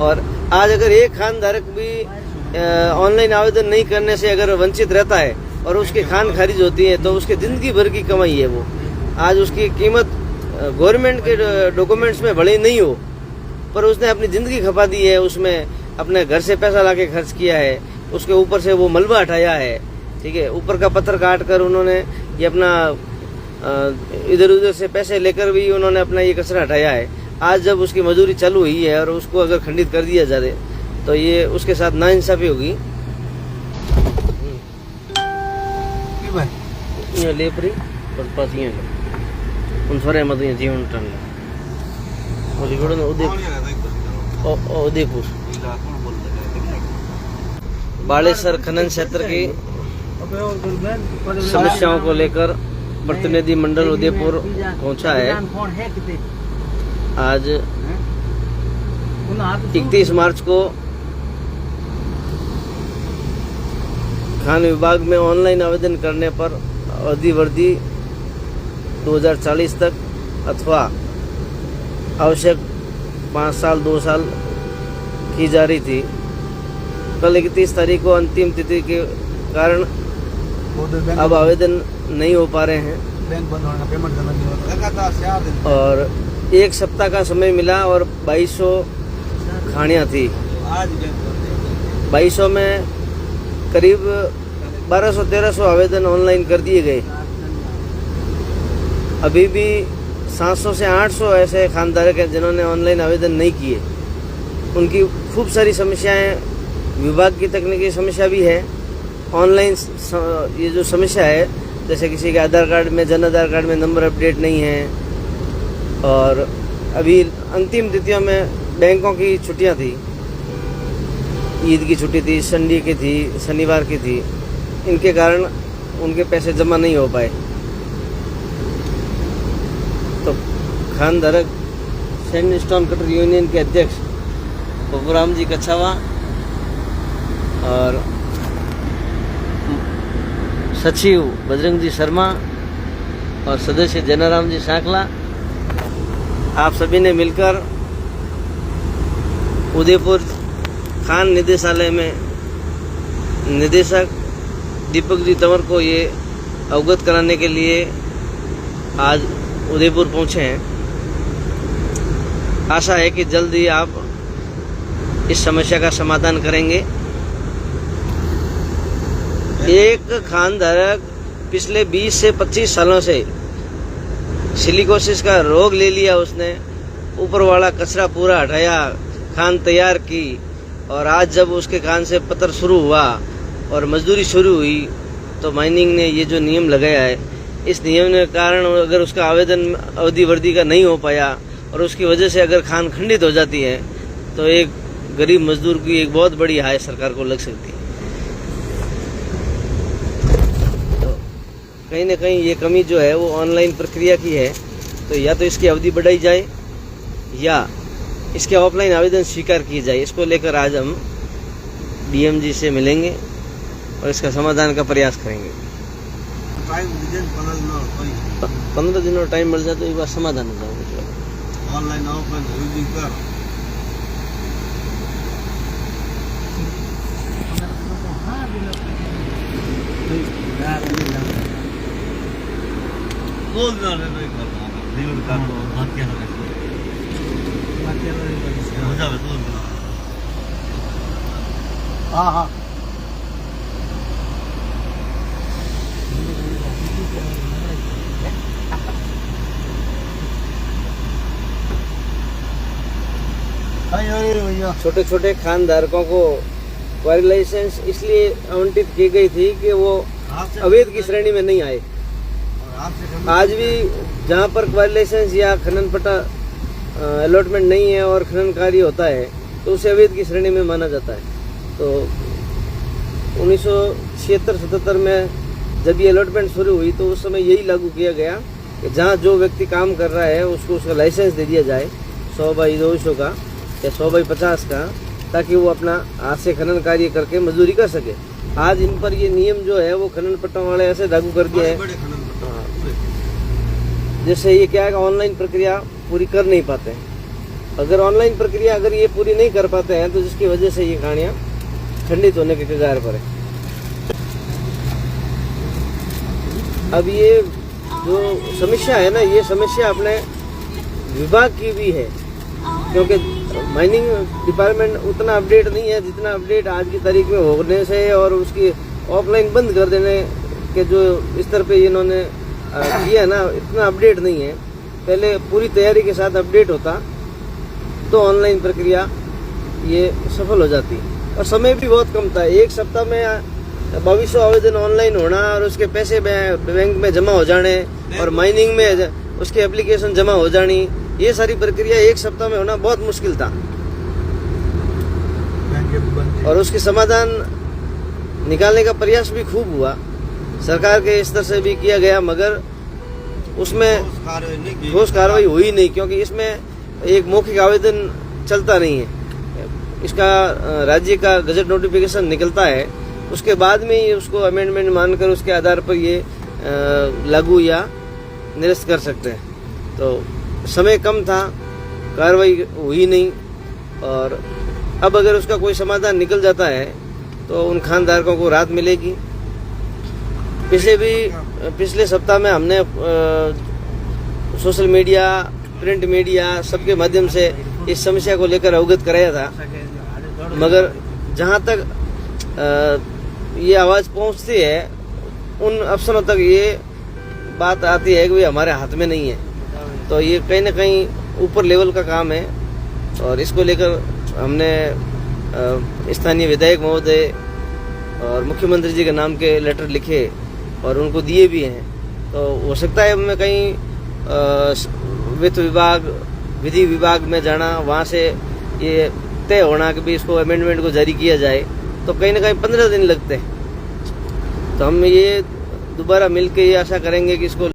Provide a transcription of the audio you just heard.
और आज अगर एक खान धारक भी ऑनलाइन आवेदन नहीं करने से अगर वंचित रहता है और उसकी खान खारिज होती है तो उसके जिंदगी भर की कमाई है वो। आज उसकी कीमत गवर्नमेंट के डॉक्यूमेंट्स में भले नहीं हो, पर उसने अपनी जिंदगी खपा दी है, उसमें अपने घर से पैसा लाके खर्च किया है, उसके ऊपर से वो मलबा हटाया है, ठीक है, ऊपर का पत्थर काट कर उन्होंने ये अपना इधर उधर से पैसे लेकर भी उन्होंने अपना ये कचरा हटाया है। आज जब उसकी मजदूरी चालू हुई है और उसको अगर खंडित कर दिया जाए तो ये उसके साथ नाइंसाफी होगी। ये लेपरी पास ये उन सारे मत ये जीवन टन उदयपुर बालेसर खनन क्षेत्र की समस्याओं को लेकर प्रतिनिधि मंडल उदयपुर पहुंचा है। आज 31 मार्च को खान विभाग में ऑनलाइन आवेदन करने पर अवधि 2040 तक अथवा आवश्यक 5 साल 2 साल की जा रही थी। कल 31 तारीख को अंतिम तिथि के कारण अब आवेदन नहीं हो पा रहे हैं, बैंक बंद होने का पेमेंट जमा नहीं होता और 1 सप्ताह का समय मिला और 2200 खानियाँ थी। आज 2200 में करीब 1200-1300 आवेदन ऑनलाइन कर दिए गए। अभी भी 700 से 800 ऐसे खानधारक हैं जिन्होंने ऑनलाइन आवेदन नहीं किए। उनकी खूब सारी समस्याएं, विभाग की तकनीकी समस्या भी है, ऑनलाइन ये जो समस्या है, जैसे किसी के आधार कार्ड में, जन आधार कार्ड में नंबर अपडेट नहीं है, और अभी अंतिम तिथियों में बैंकों की छुट्टियां थी, ईद की छुट्टी थी, संडे की थी, शनिवार की थी, इनके कारण उनके पैसे जमा नहीं हो पाए। तो खानधारक सैंडस्टोन कटर यूनियन के अध्यक्ष बबूराम जी कछावा और सचिव बजरंग जी शर्मा और सदस्य जनाराम जी सांकला, आप सभी ने मिलकर उदयपुर खान निदेशालय में निदेशक दीपक जी तंवर को ये अवगत कराने के लिए आज उदयपुर पहुंचे हैं। आशा है कि जल्द ही आप इस समस्या का समाधान करेंगे। एक खानधारक पिछले 20 से 25 सालों से सिलिकोसिस का रोग ले लिया, उसने ऊपर वाला कचरा पूरा हटाया, खान तैयार की, और आज जब उसके खान से पत्थर शुरू हुआ और मजदूरी शुरू हुई तो माइनिंग ने ये जो नियम लगाया है, इस नियम के कारण अगर उसका आवेदन अवधि वर्दी का नहीं हो पाया और उसकी वजह से अगर खान खंडित हो जाती है तो एक गरीब मजदूर की एक बहुत बड़ी हाय सरकार को लग सकती है। तो कहीं ना कहीं ये कमी जो है वो ऑनलाइन प्रक्रिया की है, तो या तो इसकी अवधि बढ़ाई जाए या इसके ऑफलाइन आवेदन स्वीकार किए जाए। इसको लेकर आज हम डीएम जी से मिलेंगे और इसका समाधान का प्रयास करेंगे। 15 दिनों टाइम मिल जाए तो एक बार समाधान हो जाएगा। ऑनलाइन ऑफलाइन रीडिंग कर बोल ना रे नहीं करना दिल का तो बात क्या है हो जावे तो हां हां छोटे छोटे खानधारकों को क्वारी लाइसेंस इसलिए आवंटित की गई थी कि वो अवैध की श्रेणी में नहीं आए। आज भी जहाँ पर क्वारी लाइसेंस या खनन पट्टा अलॉटमेंट नहीं है और खनन कार्य होता है तो उसे अवैध की श्रेणी में माना जाता है। तो 1976-77 में जब ये अलॉटमेंट शुरू हुई तो उस समय यही लागू किया गया कि जहाँ जो व्यक्ति काम कर रहा है उसको उसका लाइसेंस दे दिया जाए 100/200 का या 100/50 का, ताकि वो अपना हाथ से खनन कार्य करके मजदूरी कर सके। आज इन पर ये नियम जो है वो खनन पट्टों वाले ऐसे लागू कर दिया है जिससे ये क्या है ऑनलाइन प्रक्रिया पूरी कर नहीं पाते हैं। अगर ऑनलाइन प्रक्रिया अगर ये पूरी नहीं कर पाते हैं तो जिसकी वजह से ये कहानियां खंडित होने के कगार पर है। अब ये जो समस्या है ना, ये समस्या अपने विभाग की भी है, क्योंकि माइनिंग डिपार्टमेंट उतना अपडेट नहीं है जितना अपडेट आज की तारीख में होने से और उसकी ऑफलाइन बंद कर देने के जो स्तर पे इन्होंने किया ना, इतना अपडेट नहीं है। पहले पूरी तैयारी के साथ अपडेट होता तो ऑनलाइन प्रक्रिया ये सफल हो जाती, और समय भी बहुत कम था। एक सप्ताह में 2200 आवेदन ऑनलाइन होना और उसके पैसे बैंक में जमा हो जाने और माइनिंग में उसकी एप्लीकेशन जमा हो जानी, ये सारी प्रक्रिया एक सप्ताह में होना बहुत मुश्किल था। और उसके समाधान निकालने का प्रयास भी खूब हुआ, सरकार के स्तर से भी किया गया, मगर उसमें ठोस कार्रवाई हुई नहीं, क्योंकि इसमें एक मौखिक आवेदन चलता नहीं है। इसका राज्य का गजट नोटिफिकेशन निकलता है, उसके बाद में ही उसको अमेंडमेंट मानकर उसके आधार पर ये लागू या निरस्त कर सकते हैं। तो समय कम था, कार्रवाई हुई नहीं, और अब अगर उसका कोई समाधान निकल जाता है तो उन खानधारकों को राहत मिलेगी। पिछले सप्ताह में हमने सोशल मीडिया, प्रिंट मीडिया सबके माध्यम से इस समस्या को लेकर अवगत कराया था, मगर जहां तक ये आवाज़ पहुंचती है उन अफसरों तक ये बात आती है कि भाई हमारे हाथ में नहीं है। तो ये कहीं ना कहीं ऊपर लेवल का काम है, और इसको लेकर हमने स्थानीय विधायक महोदय और मुख्यमंत्री जी के नाम के लेटर लिखे और उनको दिए भी हैं। तो हो सकता है मैं कहीं वित्त विभाग, विधि विभाग में जाना, वहाँ से ये तय होना कि भी इसको अमेंडमेंट को जारी किया जाए, तो कहीं ना कहीं 15 दिन लगते हैं। तो हम ये दोबारा मिलकर ये आशा करेंगे कि इसको